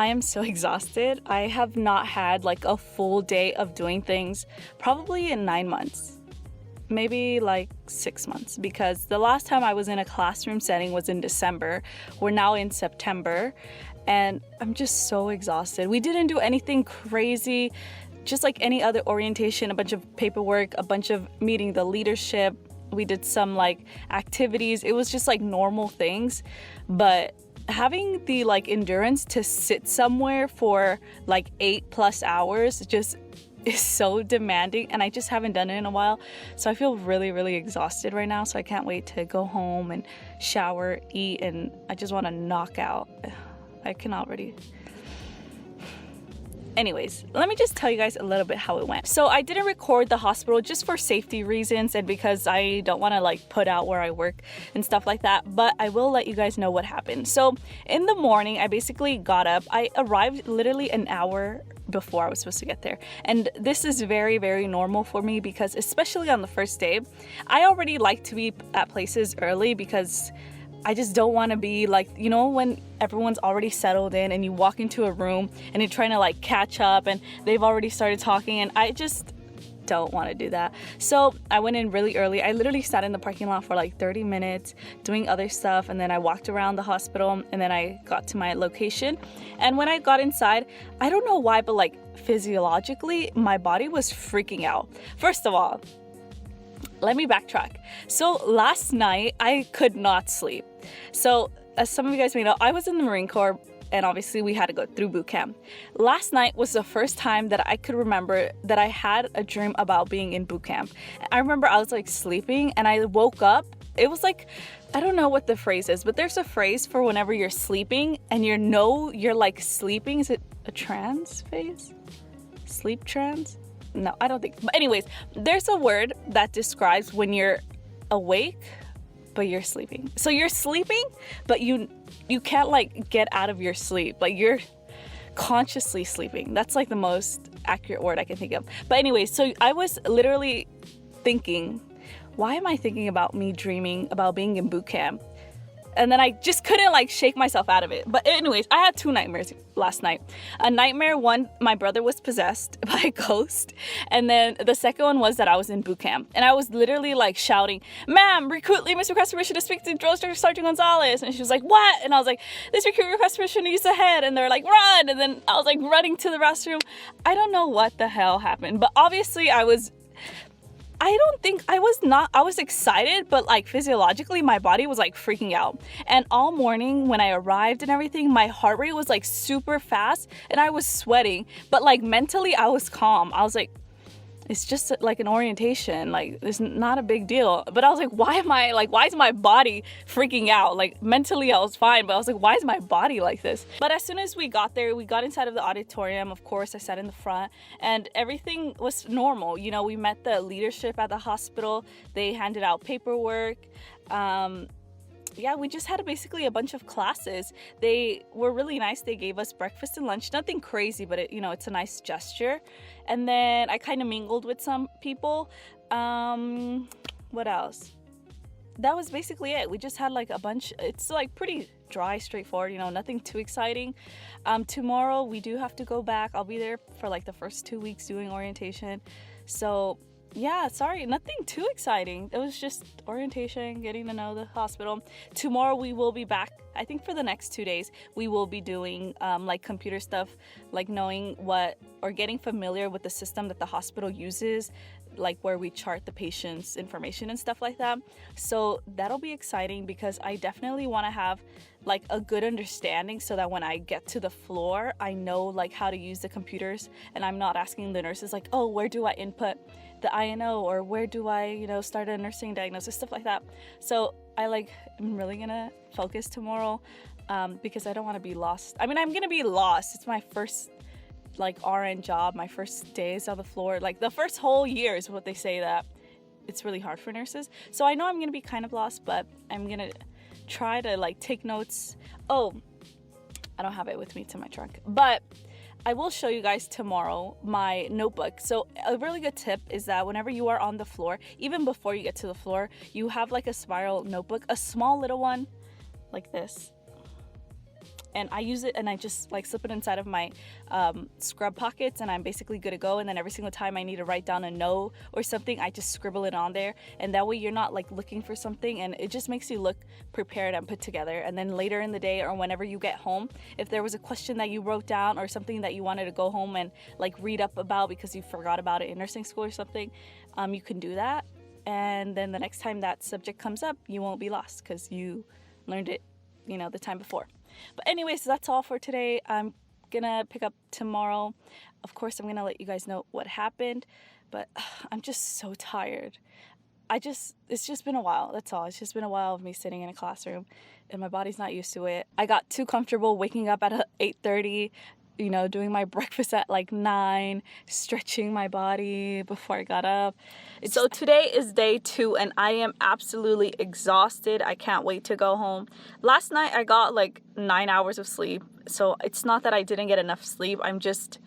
am so exhausted. I have not had like a full day of doing things probably in 9 months. Maybe like 6 months, because the last time I was in a classroom setting was in December. We're now in September and I'm just so exhausted. We didn't do anything crazy, just like any other orientation, a bunch of paperwork, a bunch of meeting the leadership. We did some like activities. It was just like normal things, but having the like endurance to sit somewhere for like 8+ hours just is so demanding, and I just haven't done it in a while. So I feel really exhausted right now. So I can't wait to go home and shower, eat, and I just want to knock out. I cannot already. Anyways, let me just tell you guys a little bit how it went. So I didn't record the hospital just for safety reasons and because I don't want to like put out where I work and stuff like that, but I will let you guys know what happened. So in the morning, I basically got up. I arrived literally an hour before I was supposed to get there. And this is very normal for me because especially on the first day, I already like to be at places early because I just don't want to be like, you know, when everyone's already settled in and you walk into a room and you're trying to like catch up and they've already started talking, and I just don't want to do that. So I went in really early. I literally sat in the parking lot for like 30 minutes doing other stuff, and then I walked around the hospital, and then I got to my location. And when I got inside, I don't know why, but like physiologically my body was freaking out. First of all, let me backtrack. So last night I could not sleep. So as some of you guys may know, I was in the Marine Corps, and obviously we had to go through boot camp. Last night was the first time that I could remember that I had a dream about being in boot camp. I remember I was like sleeping and I woke up. It was like, I don't know what the phrase is, but there's a phrase for whenever you're sleeping and you're like sleeping. Is it a trance phase? Sleep trance? No, I don't think. But anyways, there's a word that describes when you're awake but you're sleeping. So you're sleeping but you can't like get out of your sleep. Like you're consciously sleeping. That's like the most accurate word I can think of. But anyways, so I was literally thinking, why am I thinking about me dreaming about being in boot camp? And then I just couldn't like shake myself out of it. But anyways, I had 2 nightmares last night. A nightmare one, my brother was possessed by a ghost. And then the second one was that I was in boot camp. And I was literally like shouting, "Ma'am, recruit lead request permission to speak to Drill Sergeant Gonzalez." And she was like, "What?" And I was like, "This recruit request permission to use the head." And they're like, "Run!" And then I was like running to the restroom. I don't know what the hell happened. But obviously I was excited, but like physiologically my body was like freaking out. And all morning when I arrived and everything, my heart rate was like super fast and I was sweating, but like mentally I was calm. I was like, it's just like an orientation, like it's not a big deal. But I was like, why is my body freaking out? Like mentally I was fine, but I was like, why is my body like this? But as soon as we got there, we got inside of the auditorium. Of course, I sat in the front and everything was normal. You know, we met the leadership at the hospital. They handed out paperwork. Yeah, we just had basically a bunch of classes. They were really nice. They gave us breakfast and lunch. Nothing crazy, but it's a nice gesture. And then I kind of mingled with some people. What else? That was basically it. We just had like a bunch. It's like pretty dry, straightforward, nothing too exciting. Tomorrow we do have to go back. I'll be there for like the first 2 weeks doing orientation. So yeah, sorry, nothing too exciting. It was just orientation, getting to know the hospital. Tomorrow we will be back. I think for the next 2 days we will be doing like computer stuff, like knowing or getting familiar with the system that the hospital uses, like where we chart the patient's information and stuff like that. So that'll be exciting because I definitely want to have like a good understanding so that when I get to the floor, I know like how to use the computers and I'm not asking the nurses like, oh, where do I input the INO, or where do I, start a nursing diagnosis, stuff like that. So I'm really gonna focus tomorrow because I don't want to be lost. I mean, I'm gonna be lost. It's my first like RN job, my first days on the floor. Like the first whole year is what they say that it's really hard for nurses. So I know I'm gonna be kind of lost, but I'm gonna try to like take notes. Oh, I don't have it with me to my trunk, but I will show you guys tomorrow my notebook. So a really good tip is that whenever you are on the floor, even before you get to the floor, you have like a spiral notebook, a small little one like this. and I use it and I just like slip it inside of my scrub pockets, and I'm basically good to go. And then every single time I need to write down a no or something, I just scribble it on there, and that way you're not like looking for something, and it just makes you look prepared and put together. And then later in the day or whenever you get home, if there was a question that you wrote down or something that you wanted to go home and like read up about because you forgot about it in nursing school or something, you can do that. And then the next time that subject comes up, you won't be lost because you learned it, the time before. But anyways, that's all for today. I'm gonna pick up tomorrow. Of course, I'm gonna let you guys know what happened, but I'm just so tired. It's just been a while, that's all. It's just been a while of me sitting in a classroom, and my body's not used to it. I got too comfortable waking up at 8:30, doing my breakfast at like 9, stretching my body before I got up. So today is day 2, and I am absolutely exhausted. I can't wait to go home. Last night I got like 9 hours of sleep, so it's not that I didn't get enough sleep. I'm just,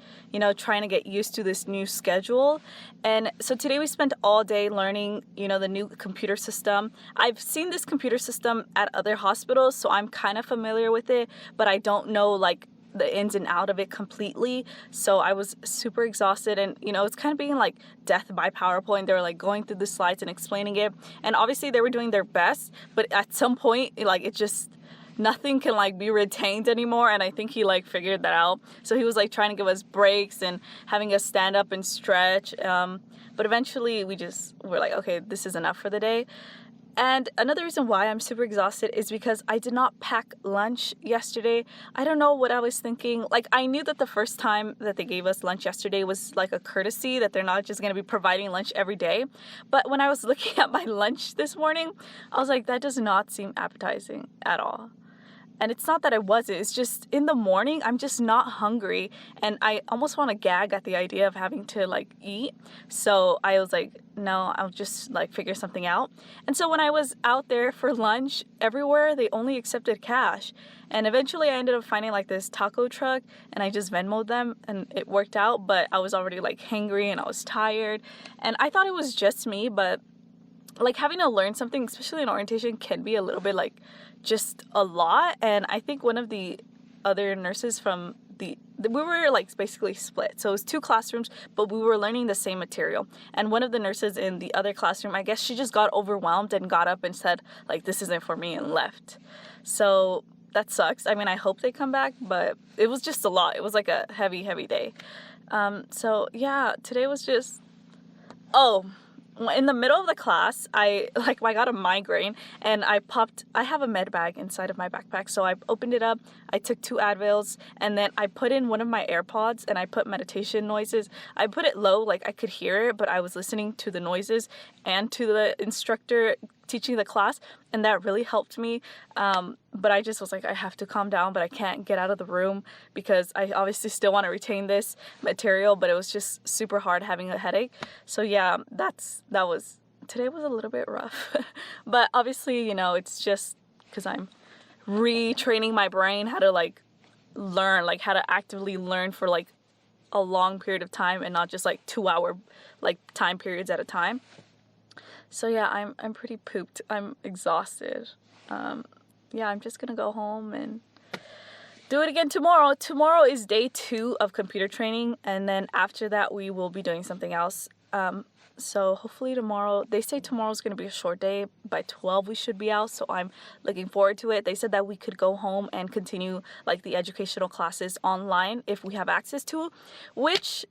trying to get used to this new schedule. And so today we spent all day learning, the new computer system. I've seen this computer system at other hospitals, so I'm kind of familiar with it, but I don't know like the ins and out of it completely. So I was super exhausted, and it's kind of being like death by PowerPoint. They were like going through the slides and explaining it, and obviously they were doing their best, but at some point like it just nothing can like be retained anymore. And I think he like figured that out, so he was like trying to give us breaks and having us stand up and stretch, but eventually we're like, okay, this is enough for the day. And another reason why I'm super exhausted is because I did not pack lunch yesterday. I don't know what I was thinking. Like, I knew that the first time that they gave us lunch yesterday was like a courtesy, that they're not just going to be providing lunch every day. But when I was looking at my lunch this morning, I was like, that does not seem appetizing at all. And it's not that I wasn't, it's just in the morning, I'm just not hungry. And I almost want to gag at the idea of having to like eat. So I was like, no, I'll just like figure something out. And so when I was out there for lunch, everywhere they only accepted cash. And eventually I ended up finding like this taco truck, and I just Venmo'd them, and it worked out. But I was already like hangry and I was tired. And I thought it was just me, but like having to learn something, especially in orientation, can be a little bit like just a lot. And I think one of the other nurses from we were like basically split, so it was 2 classrooms, but we were learning the same material. And one of the nurses in the other classroom, I guess she just got overwhelmed and got up and said like, this isn't for me, and left. So that sucks. I mean, I hope they come back, but it was just a lot. It was like a heavy day. So yeah, today was just, in the middle of the class, I got a migraine, and I have a med bag inside of my backpack, so I opened it up, I took 2 Advils, and then I put in one of my AirPods, and I put meditation noises. I put it low, like I could hear it, but I was listening to the noises and to the instructor teaching the class, and that really helped me. But I just was like, I have to calm down, but I can't get out of the room because I obviously still want to retain this material, but it was just super hard having a headache. So yeah, today was a little bit rough. But obviously, it's just because I'm retraining my brain how to like learn, like how to actively learn for like a long period of time and not just like 2-hour like time periods at a time. So yeah, I'm pretty pooped. I'm exhausted. Yeah, I'm just gonna go home and do it again tomorrow. Tomorrow is day 2 of computer training, and then after that we will be doing something else. So hopefully tomorrow, they say tomorrow's gonna be a short day. By 12 we should be out, so I'm looking forward to it. They said that we could go home and continue like the educational classes online if we have access to it, which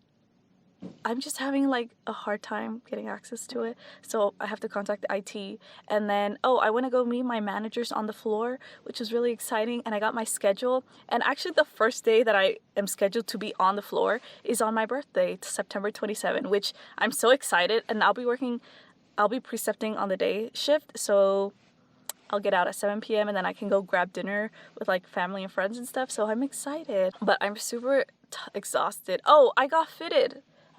I'm just having like a hard time getting access to it, so I have to contact the IT. And then I want to go meet my managers on the floor, which is really exciting. And I got my schedule, and actually the first day that I am scheduled to be on the floor is on my birthday, September 27, which I'm so excited. And I'll be precepting on the day shift, so I'll get out at 7 p.m. and then I can go grab dinner with like family and friends and stuff. So I'm excited, but I'm super exhausted. I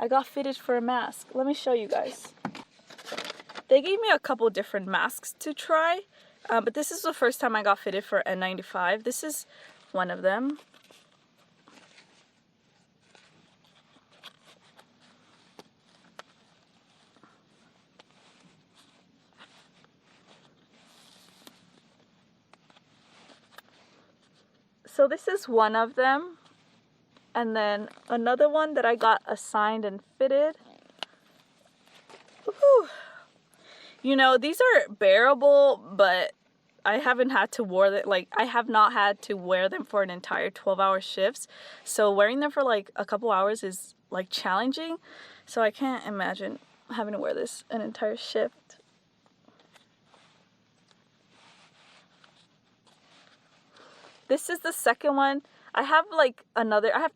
got fitted for a mask. Let me show you guys. They gave me a couple different masks to try, but this is the first time I got fitted for N95. This is one of them. So this is one of them. And then another one that I got assigned and fitted. Whew. You know, these are bearable, but I haven't had to wear them, like, I have not had to wear them for an entire 12-hour shifts. So wearing them for like a couple hours is like challenging. So I can't imagine having to wear this an entire shift. This is the second one. I have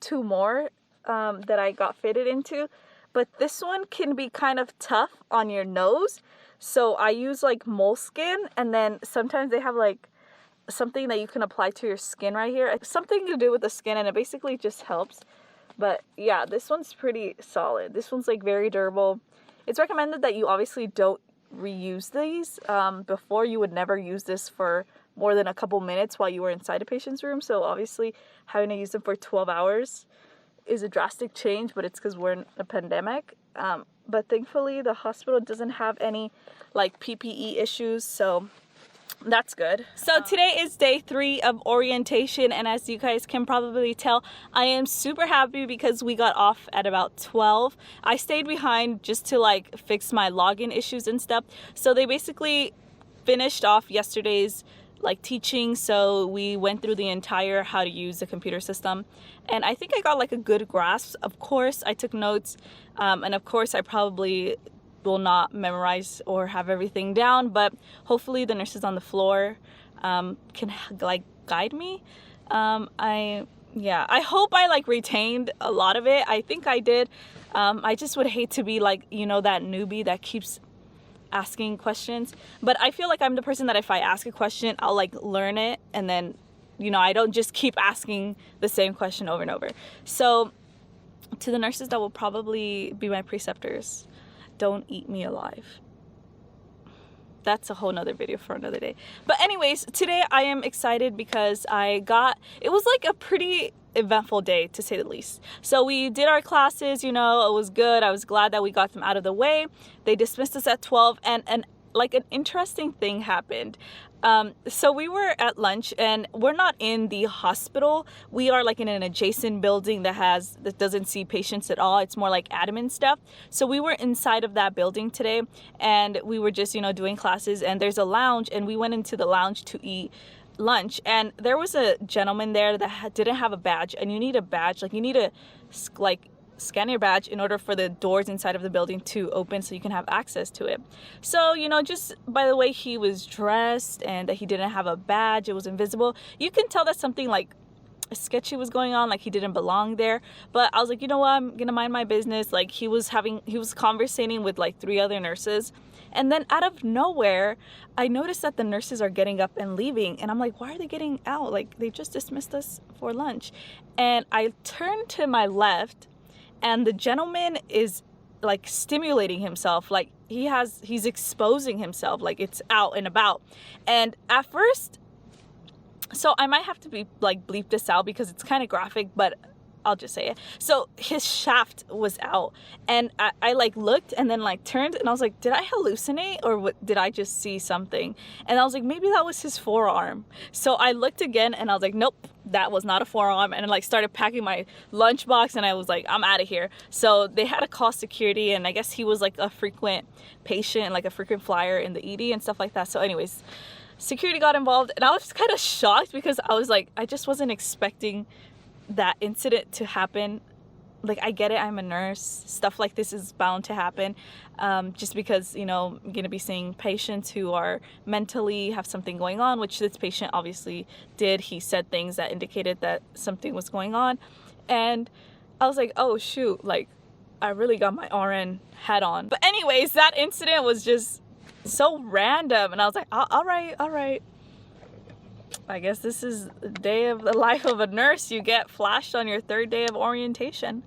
two more that I got fitted into, but this one can be kind of tough on your nose. So I use like moleskin, and then sometimes they have like something that you can apply to your skin right here. It's something to do with the skin, and it basically just helps. But yeah, this one's pretty solid. This one's like very durable. It's recommended that you obviously don't reuse these. Before, you would never use this for more than a couple minutes while you were inside a patient's room. So obviously having to use them for 12 hours is a drastic change, but it's because we're in a pandemic. But thankfully the hospital doesn't have any like PPE issues, so that's good. So today is day 3 of orientation, and as you guys can probably tell, I am super happy because we got off at about 12. I stayed behind just to like fix my login issues and stuff. So they basically finished off yesterday's like teaching, so we went through the entire how to use the computer system, and I think I got like a good grasp. Of course I took notes, and of course I probably will not memorize or have everything down, but hopefully the nurses on the floor can like guide me. I hope I like retained a lot of it. I think I did. I just would hate to be like, you know, that newbie that keeps asking questions, but I feel like I'm the person that if I ask a question, I'll like learn it, and then, you know, I don't just keep asking the same question over and over. So to the nurses that will probably be my preceptors, don't eat me alive. That's a whole nother video for another day. But anyways, today I am excited because it was like a pretty eventful day, to say the least. So we did our classes, you know, it was good. I was glad that we got them out of the way. They dismissed us at 12, and like an interesting thing happened. So we were at lunch, and we're not in the hospital. We are like in an adjacent building that doesn't see patients at all. It's more like admin stuff. So we were inside of that building today, and we were just, you know, doing classes, and there's a lounge, and we went into the lounge to eat lunch, and there was a gentleman there that didn't have a badge, and you need a badge, like you need to like scan your badge in order for the doors inside of the building to open so you can have access to it. So, you know, just by the way he was dressed and that he didn't have a badge, it was invisible, you can tell that something like sketchy was going on, like he didn't belong there. But I was like, you know what, I'm gonna mind my business. Like he was conversating with like 3 other nurses, and then out of nowhere I noticed that the nurses are getting up and leaving, and I'm like, why are they getting out? Like they just dismissed us for lunch. And I turned to my left, and the gentleman is like stimulating himself, like he's exposing himself, like it's out and about. And at first, so I might have to be like bleep this out because it's kind of graphic, but I'll just say it. So his shaft was out, and I like looked and then like turned, and I was like, did I hallucinate, or what, did I just see something? And I was like, maybe that was his forearm. So I looked again, and I was like, nope, that was not a forearm. And I like started packing my lunchbox, and I was like, I'm out of here. So they had to call security, and I guess he was like a frequent patient, like a frequent flyer in the ED and stuff like that. So anyways, security got involved, and I was kind of shocked because I was like, I just wasn't expecting that incident to happen. Like, I get it, I'm a nurse, stuff like this is bound to happen, just because, you know, I'm gonna be seeing patients who are mentally have something going on, which this patient obviously did. He said things that indicated that something was going on, and I was like, oh shoot, like I really got my RN hat on. But anyways, that incident was just so random, and I was like, all right, I guess this is the day of the life of a nurse. You get flashed on your 3rd day of orientation.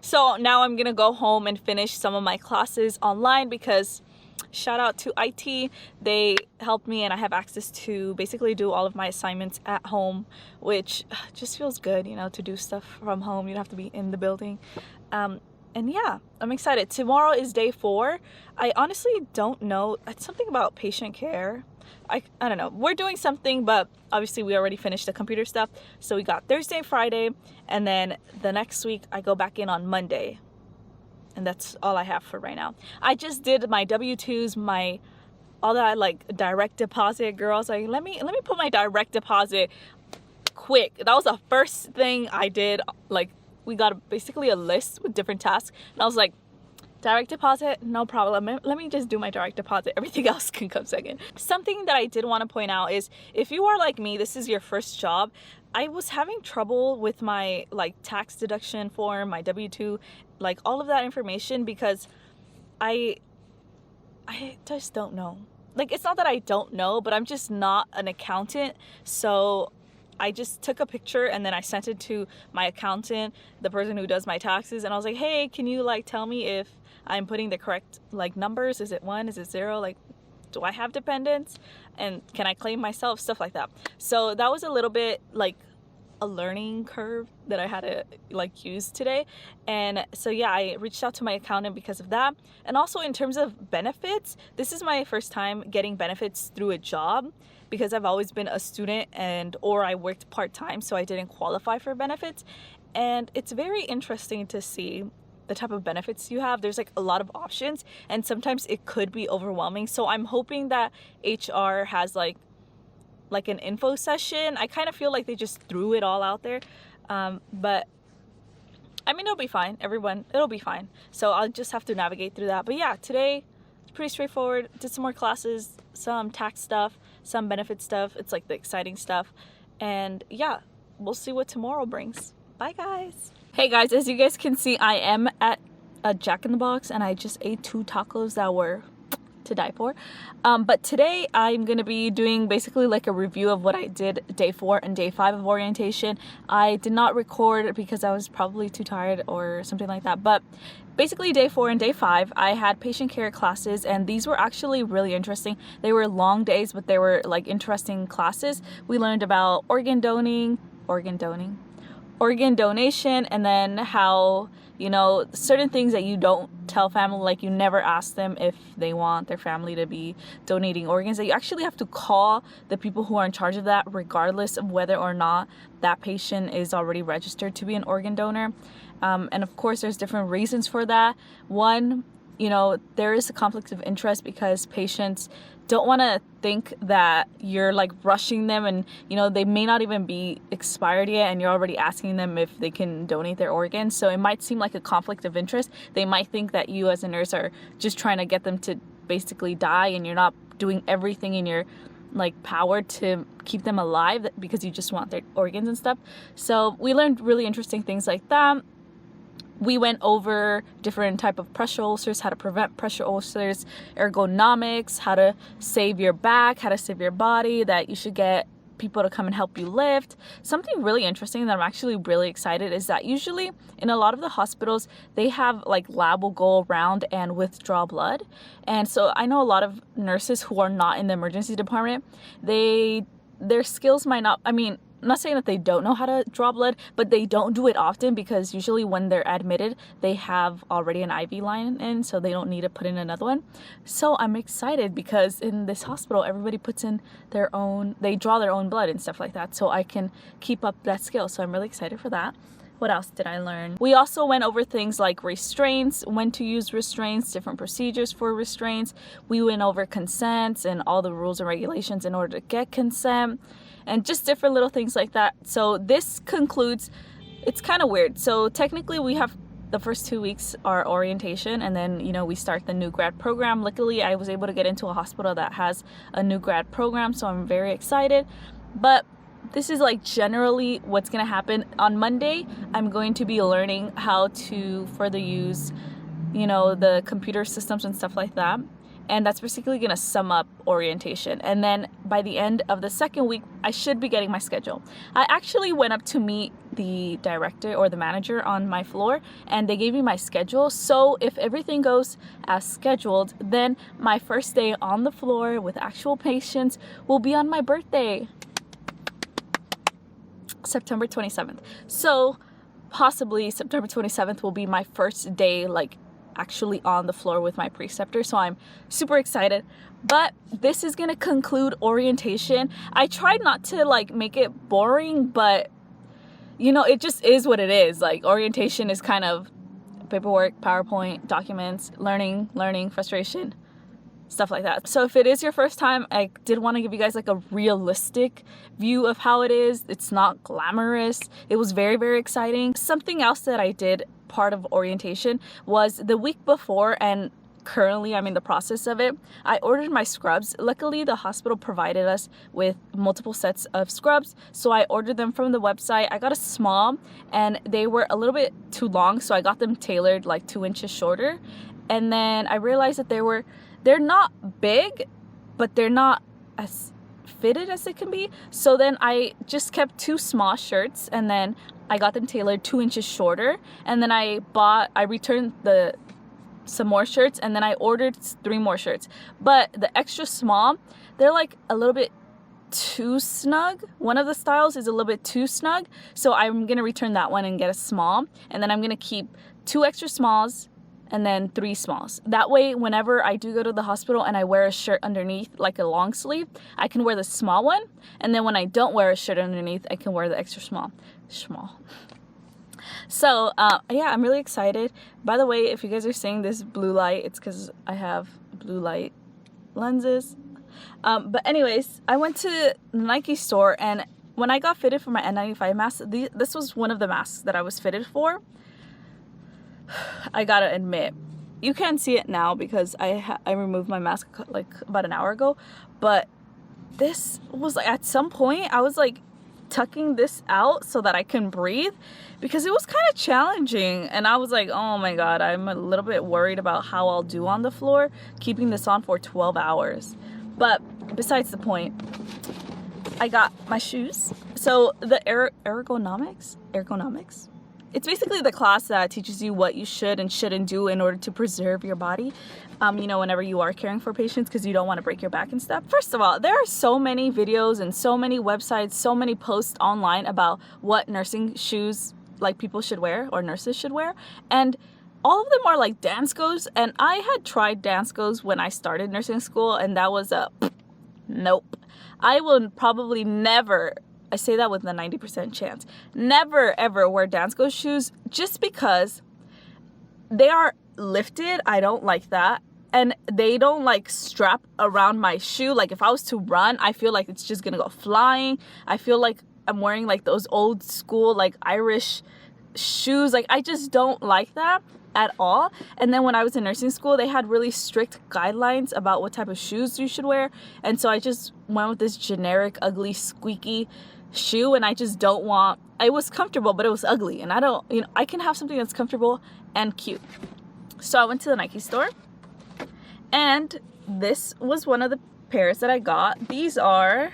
So now I'm gonna go home and finish some of my classes online because shout out to IT, they helped me, and I have access to basically do all of my assignments at home, which just feels good, you know, to do stuff from home. You don't have to be in the building. And yeah, I'm excited. Tomorrow is day 4. I honestly don't know. It's something about patient care. I don't know. We're doing something, but obviously we already finished the computer stuff. So we got Thursday, Friday, and then the next week I go back in on Monday. And that's all I have for right now. I just did my W-2s, all that like direct deposit, girls. Like let me put my direct deposit quick. That was the first thing I did. Like we got basically a list with different tasks, and I was like, direct deposit, no problem. Let me just do my direct deposit. Everything else can come second. Something that I did want to point out is if you are like me, this is your first job. I was having trouble with my like tax deduction form, my W-2, like all of that information, because I just don't know. Like it's not that I don't know, but I'm just not an accountant. So I just took a picture and then I sent it to my accountant, the person who does my taxes, and I was like, hey, can you like tell me if I'm putting the correct like numbers? Is it 1? Is it 0? Like, do I have dependents? And can I claim myself? Stuff like that. So that was a little bit like a learning curve that I had to like use today. And so yeah, I reached out to my accountant because of that. And also in terms of benefits, this is my first time getting benefits through a job, because I've always been a student or I worked part-time, so I didn't qualify for benefits. And it's very interesting to see the type of benefits you have. There's like a lot of options, and sometimes it could be overwhelming. So I'm hoping that HR has like an info session. I kind of feel like they just threw it all out there, but I mean, it'll be fine. It'll be fine. So I'll just have to navigate through that. But yeah, today it's pretty straightforward. Did some more classes, some tax stuff, some benefit stuff. It's like the exciting stuff. And yeah, we'll see what tomorrow brings. Bye guys. Hey guys, as you guys can see, I am at a Jack in the Box and I just ate 2 tacos that were to die for. But today I'm going to be doing basically like a review of what I did day 4 and day 5 of orientation. I did not record because I was probably too tired or something like that. But basically day 4 and day 5, I had patient care classes, and these were actually really interesting. They were long days, but they were like interesting classes. We learned about organ donation, and then how, you know, certain things that you don't tell family, like you never ask them if they want their family to be donating organs, that you actually have to call the people who are in charge of that regardless of whether or not that patient is already registered to be an organ donor. And of course there's different reasons for that. One, you know, there is a conflict of interest because patients don't want to think that you're like rushing them, and you know, they may not even be expired yet and you're already asking them if they can donate their organs. So it might seem like a conflict of interest. They might think that you as a nurse are just trying to get them to basically die, and you're not doing everything in your like power to keep them alive because you just want their organs and stuff. So we learned really interesting things like that. We went over different type of pressure ulcers, how to prevent pressure ulcers, ergonomics, how to save your back, how to save your body, that you should get people to come and help you lift. Something really interesting that I'm actually really excited is that usually in a lot of the hospitals, they have like lab will go around and withdraw blood. And so I know a lot of nurses who are not in the emergency department, their skills might not, I mean, I'm not saying that they don't know how to draw blood, but they don't do it often because usually when they're admitted, they have already an IV line in, so they don't need to put in another one. So I'm excited because in this hospital, everybody puts in their own, they draw their own blood and stuff like that, so I can keep up that skill. So I'm really excited for that. What else did I learn? We also went over things like restraints, when to use restraints, different procedures for restraints. We went over consents and all the rules and regulations in order to get consent, and just different little things like that. So this concludes, it's kind of weird. So technically we have the first 2 weeks are orientation, and then, you know, we start the new grad program. Luckily, I was able to get into a hospital that has a new grad program, so I'm very excited. But this is like generally what's gonna happen. On Monday, I'm going to be learning how to further use, you know, the computer systems and stuff like that. And that's basically gonna sum up orientation. And then by the end of the second week, I should be getting my schedule. I actually went up to meet the director or the manager on my floor, and they gave me my schedule. So if everything goes as scheduled, then my first day on the floor with actual patients will be on my birthday, September 27th. So possibly September 27th will be my first day like actually on the floor with my preceptor, so I'm super excited. But this is gonna conclude orientation. I tried not to like make it boring, but you know, it just is what it is. Like, orientation is kind of paperwork, PowerPoint, documents, learning, frustration, stuff like that. So if it is your first time, I did want to give you guys like a realistic view of how it is. It's not glamorous. It was very, very exciting. Something else that I did part of orientation was the week before, and currently I'm in the process of it, I ordered my scrubs. Luckily, the hospital provided us with multiple sets of scrubs, so I ordered them from the website. I got a small, and they were a little bit too long, so I got them tailored like 2 inches shorter. And then I realized that they're not big, but they're not as fitted as it can be. So then I just kept 2 small shirts, and then I got them tailored 2 inches shorter. And then I returned some more shirts, and then I ordered 3 more shirts. But the extra small, they're like a little bit too snug. One of the styles is a little bit too snug, so I'm gonna return that one and get a small. And then I'm gonna keep 2 extra smalls and then 3 smalls. That way, whenever I do go to the hospital and I wear a shirt underneath, like a long sleeve, I can wear the small one. And then when I don't wear a shirt underneath, I can wear the extra small. So yeah, I'm really excited. By the way, if you guys are seeing this blue light, it's because I have blue light lenses. But anyways, I went to the Nike store, and when I got fitted for my N95 mask, this was one of the masks that I was fitted for. I gotta admit, you can't see it now because I removed my mask like about an hour ago, but this was like, at some point I was like tucking this out so that I can breathe, because it was kind of challenging, and I was like, oh my god, I'm a little bit worried about how I'll do on the floor keeping this on for 12 hours. But besides the point, I got my shoes. So the ergonomics, it's basically the class that teaches you what you should and shouldn't do in order to preserve your body, you know, whenever you are caring for patients, because you don't want to break your back and stuff. First of all, there are so many videos and so many websites, so many posts online about what nursing shoes like people should wear or nurses should wear, and all of them are like Danskos, and I had tried Danskos when I started nursing school, and that was a nope. I will probably never, I say that with a 90% chance, never ever wear Dansko shoes, just because they are lifted. I don't like that. And they don't like strap around my shoe. Like if I was to run, I feel like it's just gonna go flying. I feel like I'm wearing like those old school like Irish shoes. Like I just don't like that at all. And then when I was in nursing school, they had really strict guidelines about what type of shoes you should wear. And so I just went with this generic, ugly, squeaky shoe, and I just don't want, it was comfortable, but it was ugly, and I don't, you know, I can have something that's comfortable and cute. So I went to the Nike store, and this was one of the pairs that I got. These are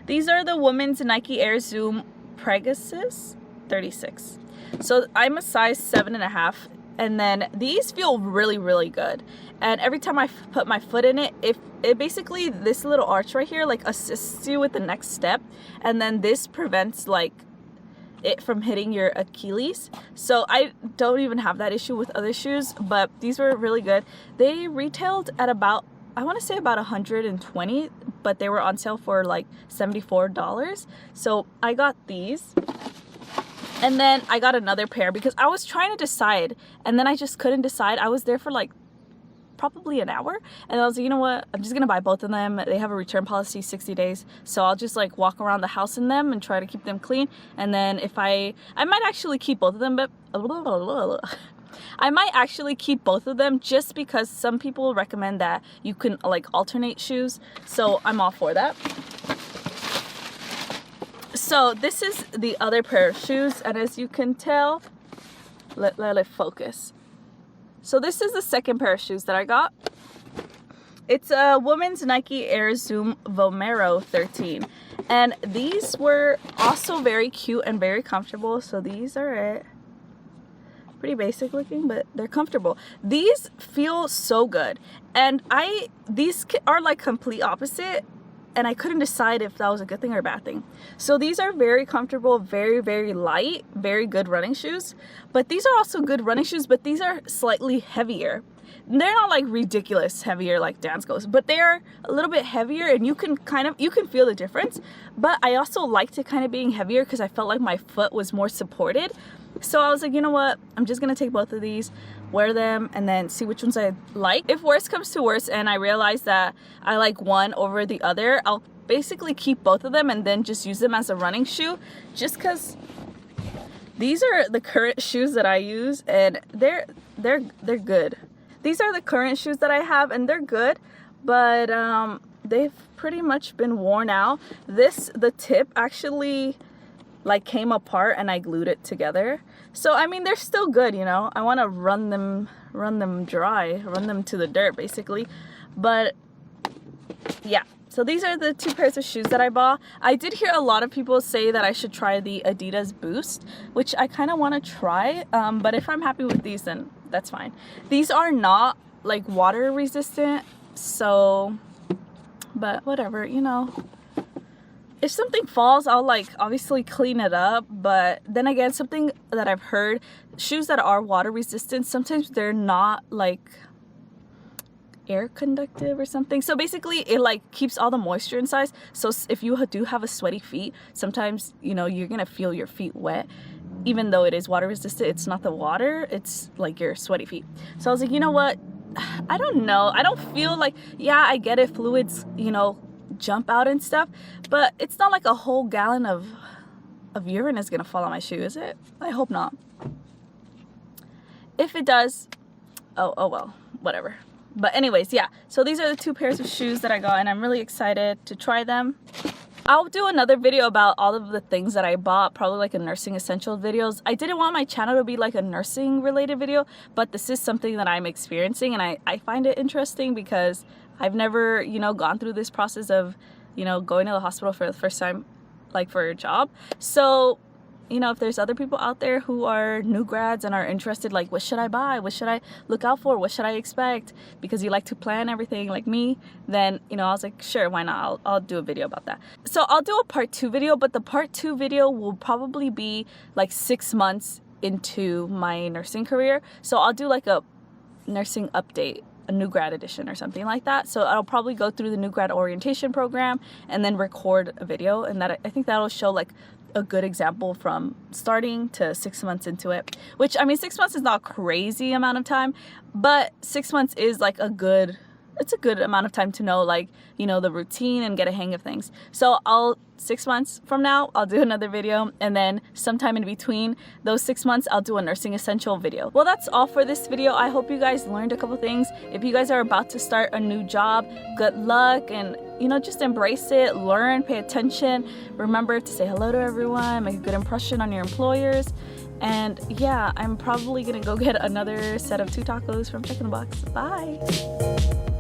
the women's Nike Air Zoom Pegasus 36. So I'm a size 7.5, and then these feel really, really good. And every time I put my foot in it, it basically, this little arch right here like assists you with the next step, and then this prevents like it from hitting your Achilles. So I don't even have that issue with other shoes, but these were really good. They retailed at about, I want to say about $120, but they were on sale for like $74. So I got these. And then I got another pair because I was trying to decide, and then I just couldn't decide. I was there for like probably an hour, and I was like, you know what, I'm just gonna buy both of them. They have a return policy, 60 days, so I'll just like walk around the house in them and try to keep them clean. And then if I might actually keep both of them, but I might actually keep both of them just because some people recommend that you can like alternate shoes, so I'm all for that. So this is the other pair of shoes, and as you can tell, let it focus. So this is the second pair of shoes that I got. It's a woman's Nike Air Zoom Vomero 13. And these were also very cute and very comfortable. So these are it. Pretty basic looking, but they're comfortable. These feel so good. And these are like complete opposite. and I couldn't decide if that was a good thing or a bad thing. So these are very comfortable, very, very light, very good running shoes. But these are also good running shoes, but these are slightly heavier. They're not like ridiculous heavier like Dansko's, but they're a little bit heavier, and you can feel the difference. But I also liked it kind of being heavier because I felt like my foot was more supported. So I was like, you know what, I'm just gonna take both of these, wear them, and then see which ones I like. If worse comes to worse and I realize that I like one over the other, I'll basically keep both of them and then just use them as a running shoe, just because these are the current shoes that I use, and they're good. These are the current shoes that I have, and they're good, but they've pretty much been worn out. The tip actually like came apart and I glued it together. So I mean, they're still good, you know. I want to run them dry, run them to the dirt basically. But yeah, so these are the two pairs of shoes that I bought. I did hear a lot of people say that I should try the Adidas Boost, which I kind of want to try, but if I'm happy with these, then that's fine. These are not like water resistant, so, but whatever, you know. If something falls, I'll like obviously clean it up, but then again, something that I've heard, shoes that are water resistant, sometimes they're not like air conductive or something. So basically it like keeps all the moisture inside. So if you do have a sweaty feet, sometimes, you know, you're gonna feel your feet wet. Even though it is water resistant, it's not the water, it's like your sweaty feet. So I was like, you know what, I don't know, I don't feel like, yeah, I get it, fluids, you know, jump out and stuff, but it's not like a whole gallon of urine is gonna fall on my shoe, is it? I hope not. If it does, oh well, whatever. But anyways, yeah, so these are the two pairs of shoes that I got, and I'm really excited to try them. I'll do another video about all of the things that I bought, probably like a nursing essential videos. I didn't want my channel to be like a nursing related video, but this is something that I'm experiencing, and I find it interesting because I've never, you know, gone through this process of, you know, going to the hospital for the first time, like for a job. So, you know, if there's other people out there who are new grads and are interested, like, what should I buy? What should I look out for? What should I expect? Because you like to plan everything like me, then, you know, I was like, sure, why not? I'll do a video about that. So I'll do a part 2 video, but the part 2 video will probably be like 6 months into my nursing career. So I'll do like a nursing update, a new grad edition or something like that. So I'll probably go through the new grad orientation program and then record a video, and that I think that'll show like a good example from starting to 6 months into it, which, I mean, 6 months is not a crazy amount of time, but 6 months is like it's a good amount of time to know, like, you know, the routine and get a hang of things. So 6 months from now, I'll do another video, and then sometime in between those 6 months, I'll do a nursing essential video. Well, that's all for this video. I hope you guys learned a couple things. If you guys are about to start a new job, good luck, and, you know, just embrace it, learn, pay attention. Remember to say hello to everyone, make a good impression on your employers. And yeah, I'm probably gonna go get another set of 2 tacos from Check in the Box. Bye.